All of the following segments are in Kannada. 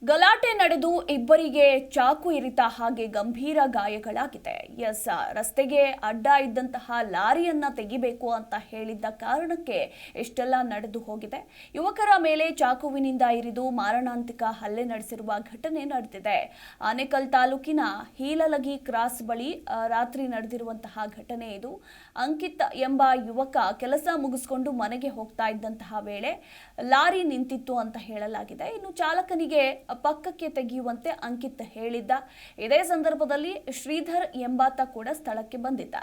ಗಲಾಟೆ ನಡೆದು ಇಬ್ಬರಿಗೆ ಚಾಕು ಇರಿತ ಹಾಗೆ ಗಂಭೀರ ಗಾಯಗಳಾಗಿದೆ. ರಸ್ತೆಗೆ ಅಡ್ಡ ಇದ್ದಂತಹ ಲಾರಿಯನ್ನ ತೆಗಿಬೇಕು ಅಂತ ಹೇಳಿದ್ದ ಕಾರಣಕ್ಕೆ ಇಷ್ಟೆಲ್ಲ ನಡೆದು ಹೋಗಿದೆ. ಯುವಕರ ಮೇಲೆ ಚಾಕುವಿನಿಂದ ಇರಿದು ಮಾರಣಾಂತಿಕ ಹಲ್ಲೆ ನಡೆಸಿರುವ ಘಟನೆ ನಡೆದಿದೆ. ಆನೇಕಲ್ ತಾಲೂಕಿನ ಹೀಲಲಗಿ ಕ್ರಾಸ್ ಬಳಿ ರಾತ್ರಿ ನಡೆದಿರುವಂತಹ ಘಟನೆ ಇದು. ಅಂಕಿತ್ ಎಂಬ ಯುವಕ ಕೆಲಸ ಮುಗಿಸಿಕೊಂಡು ಮನೆಗೆ ಹೋಗ್ತಾ ಇದ್ದಂತಹ ವೇಳೆ ಲಾರಿ ನಿಂತಿತ್ತು ಅಂತ ಹೇಳಲಾಗಿದೆ. ಇನ್ನು ಚಾಲಕನಿಗೆ ಪಕ್ಕಕ್ಕೆ ತೆಗೆಯುವಂತೆ ಅಂಕಿತ್ ಹೇಳಿದ್ದ. ಇದೇ ಸಂದರ್ಭದಲ್ಲಿ ಶ್ರೀಧರ್ ಎಂಬಾತ ಕೂಡ ಸ್ಥಳಕ್ಕೆ ಬಂದಿದ್ದ.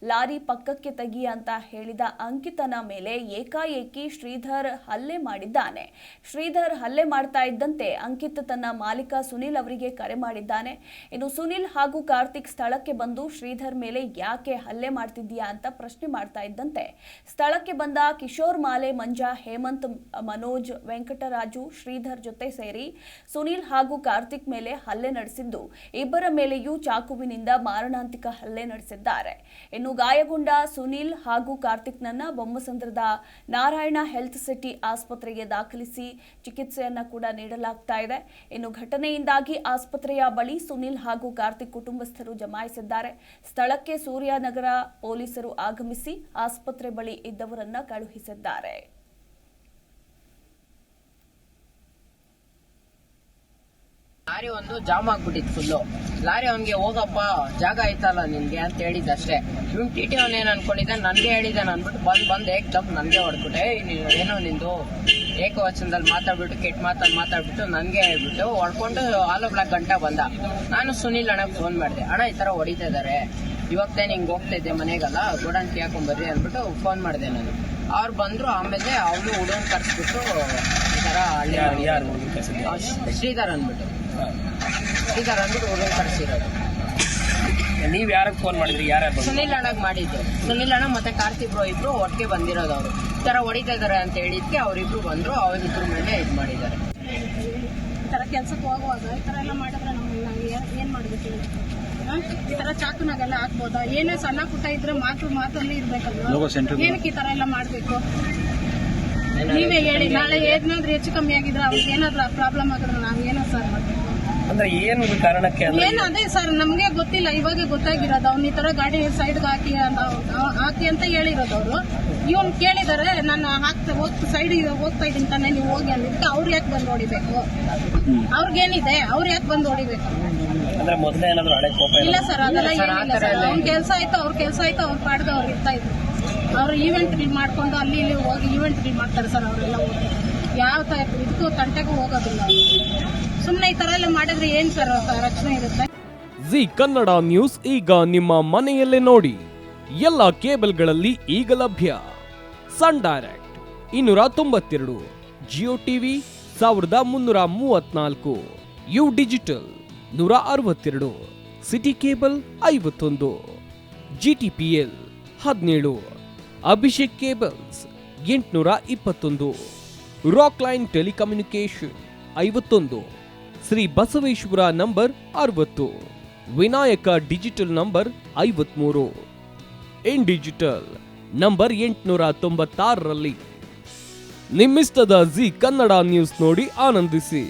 ಲಾರಿ ಪಕ್ಕಕ್ಕೆ ತೆಗಿ ಅಂತ ಹೇಳಿದ ಅಂಕಿತನ ಮೇಲೆ ಏಕಾಏಕಿ ಶ್ರೀಧರ್ ಹಲ್ಲೆ ಮಾಡಿದ್ದಾನೆ. ಶ್ರೀಧರ್ ಹಲ್ಲೆ ಮಾಡ್ತಾ ಇದ್ದಂತೆ ಅಂಕಿತ್ ತನ್ನ ಮಾಲೀಕ ಸುನಿಲ್ ಅವರಿಗೆ ಕರೆ ಮಾಡಿದ್ದಾನೆ. ಇನ್ನು ಸುನಿಲ್ ಹಾಗೂ ಕಾರ್ತಿಕ್ ಸ್ಥಳಕ್ಕೆ ಬಂದು ಶ್ರೀಧರ್ ಮೇಲೆ ಯಾಕೆ ಹಲ್ಲೆ ಮಾಡ್ತಿದ್ದೀಯಾ ಅಂತ ಪ್ರಶ್ನೆ ಮಾಡ್ತಾ ಇದ್ದಂತೆ ಸ್ಥಳಕ್ಕೆ ಬಂದ ಕಿಶೋರ್ ಮಾಲೆ ಮಂಜಾ, ಹೇಮಂತ್, ಮನೋಜ್, ವೆಂಕಟರಾಜು ಶ್ರೀಧರ್ ಜೊತೆ ಸೇರಿ ಸುನಿಲ್ ಹಾಗೂ ಕಾರ್ತಿಕ್ ಮೇಲೆ ಹಲ್ಲೆ ನಡೆಸಿದ್ದು ಇಬ್ಬರ ಮೇಲೆಯೂ ಚಾಕುವಿನಿಂದ ಮಾರಣಾಂತಿಕ ಹಲ್ಲೆ ನಡೆಸಿದ್ದಾರೆ. ಇನ್ನು ಗಾಯಗೊಂಡ ಸುನಿಲ್ ಹಾಗೂ ಕಾರ್ತಿಕ್ನನ್ನ ಬೊಮ್ಮಸಂದ್ರದ ನಾರಾಯಣ ಹೆಲ್ತ್ ಸಿಟಿ ಆಸ್ಪತ್ರೆಗೆ ದಾಖಲಿಸಿ ಚಿಕಿತ್ಸೆಯನ್ನ ಕೂಡ ನೀಡಲಾಗ್ತಾ ಇದೆ. ಇನ್ನು ಘಟನೆಯಿಂದಾಗಿ ಆಸ್ಪತ್ರೆಯ ಬಳಿ ಸುನಿಲ್ ಹಾಗೂ ಕಾರ್ತಿಕ್ ಕುಟುಂಬಸ್ಥರು ಜಮಾಯಿಸಿದ್ದಾರೆ. ಸ್ಥಳಕ್ಕೆ ಸೂರ್ಯನಗರ ಪೊಲೀಸರು ಆಗಮಿಸಿ ಆಸ್ಪತ್ರೆ ಬಳಿ ಇದ್ದವರನ್ನ ಕಳುಹಿಸಿದ್ದಾರೆ. ಲಾರಿ ಒಂದು ಜಾಮ್ ಆಗ್ಬಿಟ್ಟಿತ್ತು ಫುಲ್ಲು. ಲಾರಿ ಅವನಿಗೆ ಹೋಗಪ್ಪ ಜಾಗ ಐತಲ್ಲ ನಿನ್ಗೆ ಅಂತ ಹೇಳಿದ್ದಷ್ಟೇ. ಇವ್ನು ಟಿ ಅವನೇನು ಅನ್ಕೊಂಡಿದ್ದ, ನನ್ಗೆ ಹೇಳಿದ್ದಾನೆ ಅನ್ಬಿಟ್ಟು ಬಂದ್ ಏಕ್ದಮ್ ನನ್ಗೆ ಹೊಡ್ಬಿಟ್ಟೆ. ಏನೋ ನಿಂದು ಏಕವಚನದಲ್ಲಿ ಮಾತಾಡ್ಬಿಟ್ಟು ಕೆಟ್ಟ ಮಾತಲ್ಲಿ ಮಾತಾಡ್ಬಿಟ್ಟು ನನ್ಗೆ ಹೇಳ್ಬಿಟ್ಟು ಹೊಡ್ಕೊಂಡು ಆಲೋ ಬ್ಲಾಕ್ ಗಂಟೆ ಬಂದ. ನಾನು ಸುನಿಲ್ ಅಣ್ಣಗೆ ಫೋನ್ ಮಾಡಿದೆ, ಅಣ್ಣ ಈ ತರ ಹೊಡಿತಾ ಇದಾರೆ, ಇವಾಗ ಹಿಂಗೆ ಹೋಗ್ತಾ ಇದ್ದೆ ಮನೆಗಲ್ಲ, ಗೋಡನ್ಕಿ ಹಾಕೊಂಡ್ಬರ್ರಿ ಅಂದ್ಬಿಟ್ಟು ಫೋನ್ ಮಾಡಿದೆ ನಾನು. ಅವ್ರು ಬಂದ್ರು. ಆಮೇಲೆ ಅವನು ಹುಡುಗನ್ ಕರ್ಸ್ಬಿಟ್ಟು ಈ ತರ ಶ್ರೀಧರ್ ಅಂದ್ಬಿಟ್ಟು ಹುಡುಗನ್ ಕರ್ಸಿರೋದು. ನೀವ್ ಯಾರಿಗೆ ಫೋನ್ ಮಾಡಿದ್ರಿ? ಸುನಿಲ್ ಅಣ್ಣಗ್ ಮಾಡಿದ್ದು. ಸುನಿಲ್ ಅಣ್ಣ ಮತ್ತೆ ಕಾರ್ತಿಕ್ ಬ್ರೋ ಇಬ್ರು ಒಟ್ಟಿಗೆ ಬಂದಿರೋದು. ಅವರು ಈ ತರ ಹೊಡಿತಾ ಇದಾರೆ ಅಂತ ಹೇಳಿದ್ಕೆ ಅವ್ರಿಬ್ರು ಬಂದ್ರು. ಅವ್ರಿಬ್ರು ಮೇಲೆ ಇದು ಮಾಡಿದ್ದಾರೆ. ಈ ತರ ಕೆಲ್ಸಕ್ಕೆ ಹೋಗುವಾಗ ಈ ತರ ಎಲ್ಲ ಮಾಡಿದ್ರೆ ನಾವು ಏನ್ ಮಾಡ್ಬೇಕು? ಈ ತರ ಚಾಕುನಾಗೆಲ್ಲ ಹಾಕ್ಬೋದಾ? ಏನೇ ಸಣ್ಣ ಪುಟ್ಟ ಇದ್ರೆ ಮಾತಲ್ಲಿ ಇರ್ಬೇಕಲ್ವಾ? ಏನಕ್ಕೆ ಈ ತರ ಎಲ್ಲ ಮಾಡ್ಬೇಕು? ನೀವೇ ಹೇಳಿ. ನಾಳೆ ಏನಾದ್ರೂ ಹೆಚ್ಚು ಕಮ್ಮಿ ಆಗಿದ್ರೆ ಅವ್ರಿಗೆ ಏನಾದ್ರೂ ಪ್ರಾಬ್ಲಮ್ ಆಗಿದ್ರೆ ನಾವ್ ಏನೋ ಸರ್ ಮಾಡ್ಬೇಕು? ಅಂದ್ರೆ ಏನು ಕಾರಣಕ್ಕೆ? ಏನು ಅದೇ ಸರ್, ನಮ್ಗೆ ಗೊತ್ತಿಲ್ಲ, ಇವಾಗ ಗೊತ್ತಾಗಿರೋದು. ಅವ್ನ ಈ ತರ ಗಾಡಿ ಸೈಡ್ಗೆ ಹಾಕಿ ಅಂತ ಹೇಳಿರೋದು. ಅವರು ಇವನ್ ಕೇಳಿದಾರೆ, ನಾನು ಸೈಡ್ ಹೋಗ್ತಾ ಇದೀನಿ ತಾನೆ, ನೀವು ಹೋಗಿ ಅಂದಿದ್ದಕ್ಕೆ ಅವ್ರು ಯಾಕೆ ಬಂದು ಹೊಡಿಬೇಕು? ಅವ್ರಿಗೇನಿದೆ, ಅವ್ರು ಯಾಕೆ ಬಂದು ಹೊಡಿಬೇಕು? ಇಲ್ಲ ಸರ್, ಅದೆಲ್ಲ ಏನಿಲ್ಲ ಸರ್. ಅವ್ನ ಕೆಲಸ ಆಯ್ತು, ಅವ್ರ ಕೆಲಸ ಆಯ್ತು, ಅವ್ರ ಪಾಡ್ಗೆ ಅವ್ರು ಇರ್ತಾ ಇದ್ರು. ಅವ್ರು ಈವೆಂಟ್ ಮಾಡ್ಕೊಂಡು ಅಲ್ಲಿ ಇಲ್ಲಿ ಹೋಗಿ ಈವೆಂಟ್ ಮಾಡ್ತಾರೆ ಸರ್. ಅವರೆಲ್ಲ ಹೋಗಿ ಯಾವ ಇದಕ್ಕೂ ತಂಟೆಗೂ ಹೋಗೋದಿಲ್ಲ. ಸುಮ್ಮನೆ ಈ ತರ ಎಲ್ಲ ಮಾಡಿದ್ರೆ ಏನ್ ಸರ್ ರಕ್ಷಣೆ ಇರುತ್ತೆ? ಜಿ ಕನ್ನಡ ನ್ಯೂಸ್ ಈಗ ನಿಮ್ಮ ಮನೆಯಲ್ಲೇ ನೋಡಿ. ಎಲ್ಲ ಕೇಬಲ್ಗಳಲ್ಲಿ ಈಗ ಲಭ್ಯ. Sun Direct 292, Jio TV 1334, U Digital 162, City Cable 51, GTPL 17, Abhishek cables 821, Rockline telecommunication 51, Shri Basaveshwara number 60, Vinayaka digital number 53, in digital number 896ರಲ್ಲಿ. ನಿಮ್ಮಿಸ್ತದ ಜಿ ಕನ್ನಡ ನ್ಯೂಸ್ ನೋಡಿ ಆನಂದಿಸಿ.